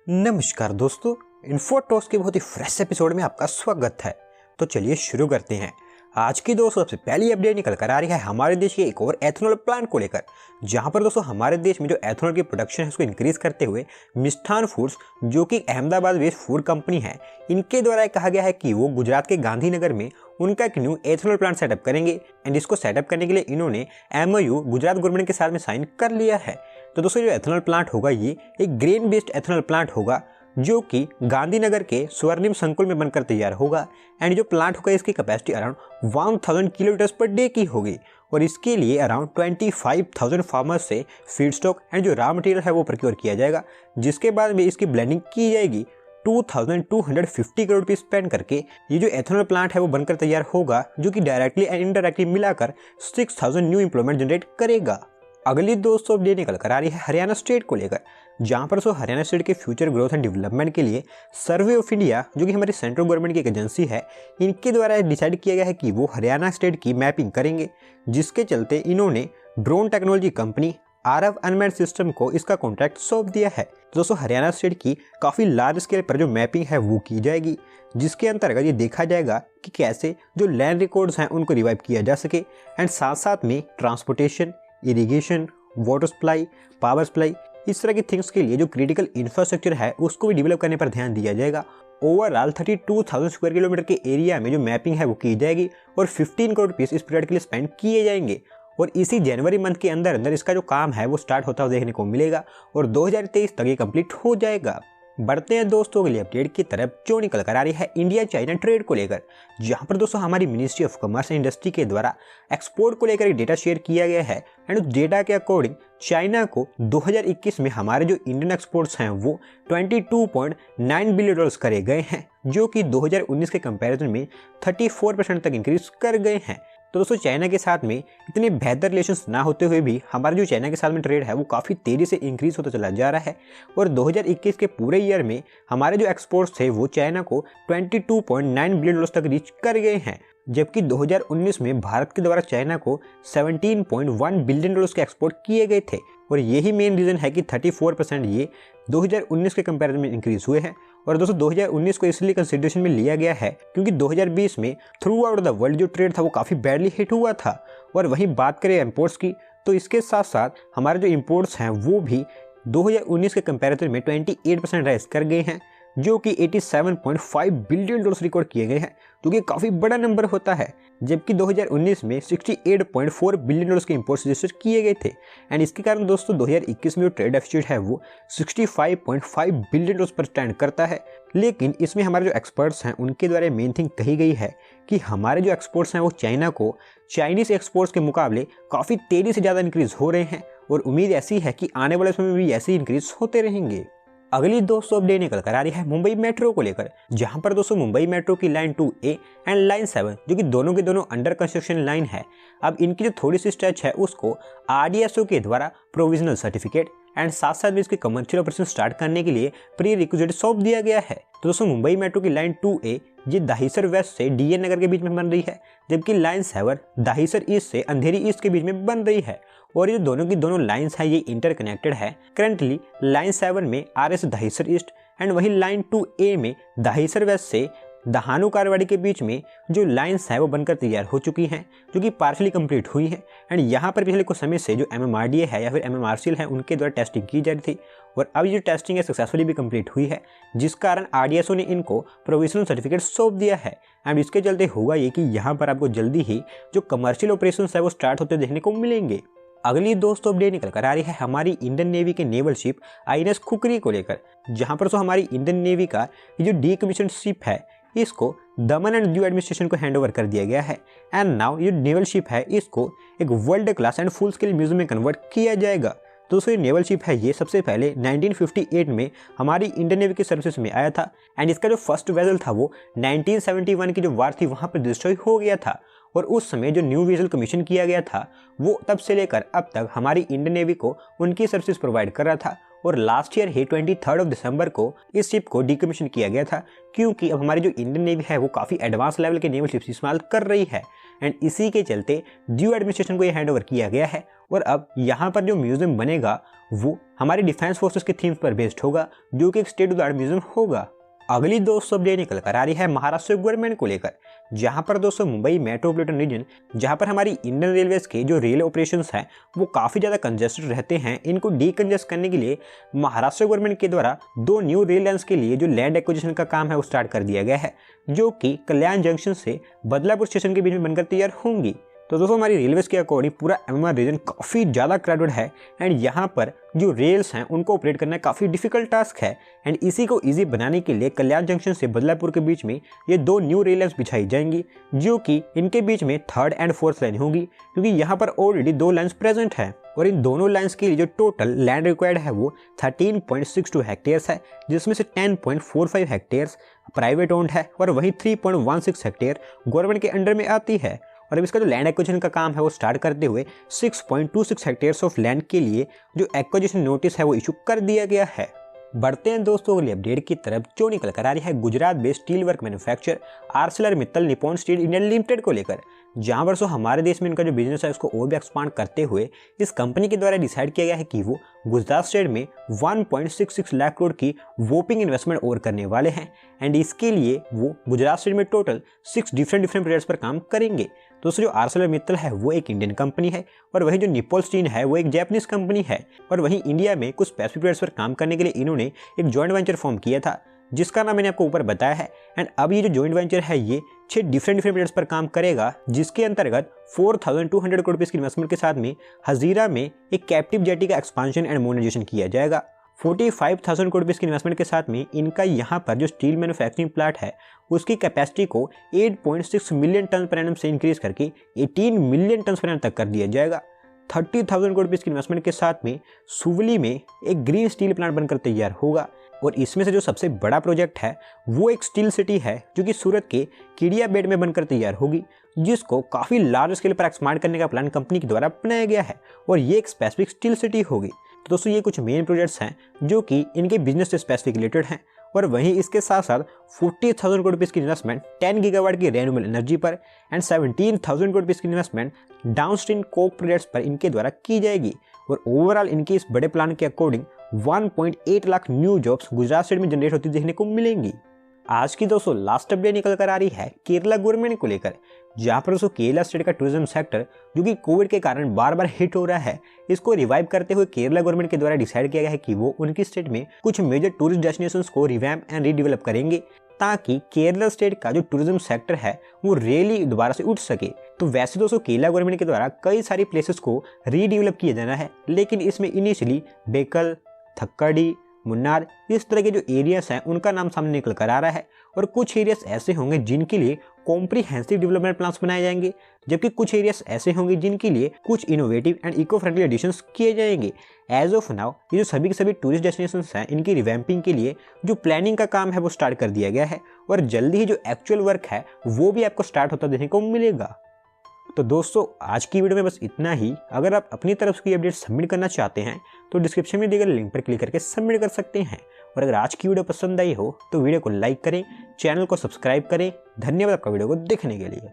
नमस्कार दोस्तों, इन्फोटॉक्स के बहुत ही फ्रेश एपिसोड में आपका स्वागत है। तो चलिए शुरू करते हैं। आज की दोस्तों सबसे पहली अपडेट निकल कर आ रही है हमारे देश के एक और एथेनॉल प्लांट को लेकर, जहां पर दोस्तों हमारे देश में जो एथेनॉल की प्रोडक्शन है उसको इंक्रीज करते हुए मिष्ठान फूड्स, जो कि अहमदाबाद बेस्ड फूड कंपनी है, इनके द्वारा कहा गया है कि वो गुजरात के गांधीनगर में उनका एक न्यू एथेनॉल प्लांट सेटअप करेंगे। एंड इसको सेटअप करने के लिए इन्होंने MOU गुजरात गवर्नमेंट के साथ में साइन कर लिया है। तो दोस्तों जो एथेनॉल प्लांट होगा ये एक ग्रेन बेस्ड एथेनॉल प्लांट होगा, जो कि गांधीनगर के स्वर्णिम संकुल में बनकर तैयार होगा। एंड जो प्लांट होगा इसकी capacity around 1000 kilolitres per day की होगी और इसके लिए अराउंड 25,000 फार्मर्स से फीड स्टॉक एंड जो रॉ मटेरियल है वो प्रोक्योर किया जाएगा, जिसके बाद में इसकी ब्लेंडिंग की जाएगी। 2250 करोड़ रुपये स्पेंड करके ये जो एथेनॉल प्लांट है वो बनकर तैयार होगा, जो कि डायरेक्टली एंड इनडायरेक्टली मिलाकर 6000 न्यू एम्प्लॉयमेंट जनरेट करेगा। अगली दोस्तों अपडेट निकल कर आ रही है हरियाणा स्टेट को लेकर, जहां पर हरियाणा स्टेट के फ्यूचर ग्रोथ एंड डेवलपमेंट के लिए सर्वे ऑफ इंडिया, जो कि हमारी सेंट्रल गवर्नमेंट की एक एजेंसी है, इनके द्वारा डिसाइड किया गया है कि वो हरियाणा स्टेट की मैपिंग करेंगे, जिसके चलते इन्होंने drone technology company RF unmanned system को इसका कॉन्ट्रैक्ट सौंप दिया है। तो दोस्तों हरियाणा स्टेट की काफ़ी लार्ज स्केल पर जो मैपिंग है वो की जाएगी, जिसके अंतर्गत ये देखा जाएगा कि कैसे जो लैंड रिकॉर्ड्स हैं उनको रिवाइव किया जा सके। एंड साथ साथ में transportation, irrigation, water supply, power supply, इस तरह की थिंग्स के लिए जो क्रिटिकल इंफ्रास्ट्रक्चर है उसको भी डेवलप करने पर ध्यान दिया जाएगा। ओवरऑल 32,000 स्क्वायर किलोमीटर के एरिया में जो मैपिंग है वो की जाएगी और 15 करोड़ रुपीस इस पीरियड के लिए स्पेंड किए जाएंगे। और इसी जनवरी मंथ के अंदर अंदर इसका जो काम है वो स्टार्ट होता हुआ देखने को मिलेगा और 2023 तक ये कंप्लीट हो जाएगा। बढ़ते हैं दोस्तों अगली अपडेट की तरफ, जो निकल कर आ रही है इंडिया चाइना ट्रेड को लेकर, जहां पर दोस्तों हमारी ministry of commerce and industry के द्वारा एक्सपोर्ट को लेकर एक डेटा शेयर किया गया है। एंड उस डेटा के अकॉर्डिंग चाइना को 2021 में हमारे जो इंडियन एक्सपोर्ट्स हैं वो 22.9 बिलियन डॉलर्स करे गए हैं, जो कि 2019 के कंपैरिजन में 34% तक इंक्रीज कर गए हैं। तो दोस्तों चाइना के साथ में इतने बेहतर रिलेशंस ना होते हुए भी हमारा जो चाइना के साथ में ट्रेड है वो काफ़ी तेज़ी से इंक्रीज होता चला जा रहा है और 2021 के पूरे ईयर में हमारे जो एक्सपोर्ट्स थे वो चाइना को 22.9 बिलियन डॉलर्स तक रीच कर गए हैं, जबकि 2019 में भारत के द्वारा चाइना को 17.1 बिलियन डॉलर्स के एक्सपोर्ट किए गए थे। और यही मेन रीज़न है कि 34% ये 2019 के कंपैरिजन में इंक्रीज हुए हैं। और दोस्तों 2019 को इसलिए कंसिडरेशन में लिया गया है क्योंकि 2020 में थ्रू आउट द वर्ल्ड जो ट्रेड था वो काफ़ी बैडली हिट हुआ था। और वहीं बात करें इंपोर्ट्स की, तो इसके साथ साथ हमारे जो इंपोर्ट्स हैं वो भी 2019 के कंपैरिजन में 28% राइज कर गए हैं, जो कि 87.5 बिलियन डॉलर्स रिकॉर्ड किए गए हैं, जो कि काफ़ी बड़ा नंबर होता है। जबकि 2019 में 68.4 बिलियन डॉलर्स के इंपोर्ट्स रजिस्टर किए गए थे। एंड इसके कारण दोस्तों 2021 में जो ट्रेड डेफिसिट है वो 65.5 बिलियन डॉलर्स पर स्टैंड करता है। लेकिन इसमें हमारे जो एक्सपर्ट्स हैं उनके द्वारा मेन थिंग कही गई है कि हमारे जो एक्सपोर्ट्स हैं वो चाइना को चाइनीज़ एक्सपोर्ट्स के मुकाबले काफ़ी तेज़ी से ज़्यादा इंक्रीज़ हो रहे हैं और उम्मीद ऐसी है कि आने वाले समय में भी ऐसे ही इंक्रीज होते रहेंगे। अगली दोस्तों अपडेट निकल कर आ रही है मुंबई मेट्रो को लेकर, जहां पर दोस्तों मुंबई मेट्रो की लाइन 2A एंड लाइन 7, जो कि दोनों के दोनों अंडर कंस्ट्रक्शन लाइन है, अब इनकी जो थोड़ी सी स्ट्रेच है उसको RDSO के द्वारा प्रोविजनल सर्टिफिकेट एंड साथ साथ में इसके कमर्शियल ऑपरेशन स्टार्ट करने के लिए प्री रिक्विजिट सौंप दिया गया है। तो दोस्तों मुंबई मेट्रो की लाइन 2A ये दहिसर वेस्ट से DN नगर के बीच में बन रही है, जबकि लाइन 7 दहिसर ईस्ट से अंधेरी ईस्ट के बीच में बन रही है। और ये दोनों की दोनों लाइंस हैं ये इंटरकनेक्टेड है। करंटली लाइन 7 में RS दहिसर ईस्ट एंड वही लाइन 2A में दहिसर वेस्ट से दहानू कारवाड़ी के बीच में जो लाइंस है वो बनकर तैयार हो चुकी हैं, जो कि पार्शली कंप्लीट हुई हैं। एंड यहाँ पर पिछले कुछ समय से जो MMRDA है या फिर MMRCL है उनके द्वारा टेस्टिंग की जा रही थी और अब ये जो टेस्टिंग है सक्सेसफुली भी कंप्लीट हुई है, जिस कारण RDSO ने इनको प्रोविजनल सर्टिफिकेट सौंप दिया है। एंड इसके चलते होगा ये कि यहाँ पर आपको जल्दी ही जो कमर्शियल ऑपरेशन है वो स्टार्ट होते देखने को मिलेंगे। अगली दोस्तों अपडेट निकल कर आ रही है हमारी इंडियन नेवी के नेवल शिप INS खुकरी को लेकर, जहाँ पर हमारी इंडियन नेवी का ये जो डीकमीशन शिप है इसको दमन एंड दीव एडमिनिस्ट्रेशन को हैंड ओवर कर दिया गया है। एंड नाउ ये नेवल शिप है इसको एक world class and full scale museum में कन्वर्ट किया जाएगा। दोस्तों ये नेवल शिप है ये सबसे पहले 1958 में हमारी इंडियन नेवी की सर्विसेज में आया था। एंड इसका जो फर्स्ट वेसल था वो 1971 की जो वार थी वहाँ पर डिस्ट्रॉय हो गया था और उस समय जो न्यू वेसल कमीशन किया गया था वो तब से लेकर अब तक हमारी इंडियन नेवी को उनकी सर्विसेज प्रोवाइड कर रहा था। और लास्ट ईयर ही 23 दिसंबर को इस शिप को डीकमीशन किया गया था, क्योंकि अब हमारी जो इंडियन नेवी है वो काफ़ी एडवांस लेवल के नेवल शिप्स इस्तेमाल कर रही है। एंड इसी के चलते ड्यू एडमिनिस्ट्रेशन को ये हैंड ओवर किया गया है और अब यहाँ पर जो म्यूजियम बनेगा वो हमारे डिफेंस फोर्सेस के थीम्स पर बेस्ड होगा, जो कि एक state of the art museum होगा। अगली दोस्तों अपडेट निकल कर आ रही है महाराष्ट्र गवर्नमेंट को लेकर, जहां पर दोस्तों मुंबई मेट्रोपॉलिटन रीजन, जहां पर हमारी इंडियन रेलवेज के जो रेल ऑपरेशंस हैं वो काफ़ी ज़्यादा कंजेस्टेड रहते हैं, इनको डीकंजेस्ट करने के लिए महाराष्ट्र गवर्नमेंट के द्वारा 2 न्यू रेल लाइन्स के लिए जो लैंड एक्विजिशन का काम है वो स्टार्ट कर दिया गया है, जो कि कल्याण जंक्शन से बदलापुर स्टेशन के बीच में बनकर तैयार होंगी। तो दोस्तों हमारी रेलवेज के अकॉर्डिंग पूरा एमएमआर रीजन काफ़ी ज़्यादा क्राउडेड है एंड यहाँ पर जो रेल्स हैं उनको ऑपरेट करना काफ़ी डिफिकल्ट टास्क है एंड इसी को इजी बनाने के लिए कल्याण जंक्शन से बदलापुर के बीच में ये 2 न्यू रेल लाइन्स बिछाई जाएंगी, जो कि इनके बीच में 3rd एंड 4th लाइन होगी, क्योंकि यहाँ पर ऑलरेडी 2 लाइन्स प्रेजेंट है और इन दोनों लाइन्स के लिए जो टोटल लैंड रिक्वायर्ड है वो 13.62 हेक्टेयर्स है, जिसमें से 10.45 हेक्टेयर्स प्राइवेट ओन्ड है और वही 3.16 हेक्टेयर गवर्नमेंट के अंडर में आती है। और अब इसका जो लैंड एक्विजिशन का काम है वो स्टार्ट करते हुए 6.26 हेक्टेयर्स ऑफ लैंड के लिए जो एक्विजिशन नोटिस है वो इशू कर दिया गया है। बढ़ते हैं दोस्तों अगली अपडेट की तरफ, जो निकल कर आ रही है Gujarat based steel work manufacture ArcelorMittal Nippon steel India limited को लेकर, जहां पर हमारे देश में इनका जो बिजनेस है उसको और भी एक्सपांड करते हुए इस कंपनी के द्वारा डिसाइड किया गया है कि वो गुजरात स्टेट में 1.66 लाख करोड़ की वोपिंग इन्वेस्टमेंट और करने वाले हैं एंड इसके लिए वो गुजरात स्टेट में टोटल 6 डिफरेंट प्रोजेक्ट्स पर काम करेंगे। दोस्तों जो आर्सेलरमित्तल है वो एक इंडियन कंपनी है और वही जो निप्पॉन स्टील है वो एक जापानीज कंपनी है और वहीं इंडिया में कुछ स्पेसिफिक प्रोजेक्ट्स पर काम करने के लिए इन्होंने एक जॉइंट वेंचर फॉर्म किया था, जिसका नाम मैंने आपको ऊपर बताया है एंड अब ये जो जॉइंट वेंचर है ये 6 डिफरेंट प्रोजेक्ट्स पर काम करेगा, जिसके अंतर्गत 4200 करोड़ रुपए की इन्वेस्टमेंट के साथ में हजीरा में एक कैप्टिव जेटी का एक्सपांशन एंड मॉडर्नाइजेशन किया जाएगा। 45,000 करोड़ रुपए की इन्वेस्टमेंट के साथ में इनका यहाँ पर जो स्टील मैन्युफैक्चरिंग प्लांट है उसकी कैपेसिटी को 8.6 मिलियन टन पर एनम से इंक्रीज करके 18 मिलियन टन पर एनम तक कर दिया जाएगा। 30,000 करोड़ रुपए की इन्वेस्टमेंट के साथ में सुवली में एक ग्रीन स्टील प्लांट बनकर तैयार होगा और इसमें से जो सबसे बड़ा प्रोजेक्ट है वो एक स्टील सिटी है, जो कि सूरत के किडिया बेड में बनकर तैयार होगी, जिसको काफ़ी लार्ज स्केल पर एक्सपांड करने का प्लान कंपनी के द्वारा बनाया गया है और ये एक स्पेसिफिक स्टील सिटी होगी। तो दोस्तों ये कुछ मेन प्रोजेक्ट्स हैं जो कि इनके बिजनेस से स्पेसिफिक रिलेटेड हैं और वहीं इसके साथ साथ 40,000 करोड़ रुपए की इन्वेस्टमेंट 10 गीगावाट की रेन्यूएबल एनर्जी पर एंड 17,000 करोड़ रुपए की इन्वेस्टमेंट डाउनस्ट्रीम कोक प्रोजेक्ट्स पर इनके द्वारा की जाएगी और ओवरऑल इनके इस बड़े प्लान के according 1.8 lakh new jobs Gujarat state में जनरेट होती देखने को मिलेंगी। आज की दोस्तों लास्ट अपडेट निकल कर आ रही है केरला गवर्नमेंट को लेकर, जहां पर दोस्तों केरला स्टेट का टूरिज्म सेक्टर जो कि कोविड के कारण बार बार हिट हो रहा है, इसको रिवाइव करते हुए केरला गवर्नमेंट के द्वारा डिसाइड किया गया है कि वो उनकी स्टेट में कुछ मेजर टूरिस्ट डेस्टिनेशंस को रिवैम्प एंड रीडेवलप करेंगे, ताकि केरला स्टेट का जो टूरिज्म सेक्टर है वो रियली दोबारा से उठ सके। तो वैसे दोस्तों केरला गवर्नमेंट के द्वारा कई सारी प्लेसेस को रीडेवलप किया जाना है, लेकिन इसमें इनिशियली बेकल, थक्कड़ी, मुन्नार इस तरह के जो एरियाज हैं उनका नाम सामने निकल कर आ रहा है और कुछ एरियाज ऐसे होंगे जिनके लिए कॉम्प्रिहेंसिव डेवलपमेंट प्लान्स बनाए जाएंगे, जबकि कुछ एरियाज ऐसे होंगे जिनके लिए कुछ innovative and eco friendly additions किए जाएंगे। एज ऑफ नाउ ये जो सभी के सभी टूरिस्ट डेस्टिनेशंस हैं इनकी रिवैम्पिंग के लिए जो प्लानिंग का काम है वो स्टार्ट कर दिया गया है और जल्दी ही जो एक्चुअल वर्क है वो भी आपको स्टार्ट होता देखने को मिलेगा। तो दोस्तों आज की वीडियो में बस इतना ही। अगर आप अपनी तरफ से कोई अपडेट सबमिट करना चाहते हैं तो डिस्क्रिप्शन में दिए गए लिंक पर क्लिक करके सबमिट कर सकते हैं और अगर आज की वीडियो पसंद आई हो तो वीडियो को लाइक करें, चैनल को सब्सक्राइब करें। धन्यवाद आपका वीडियो को देखने के लिए।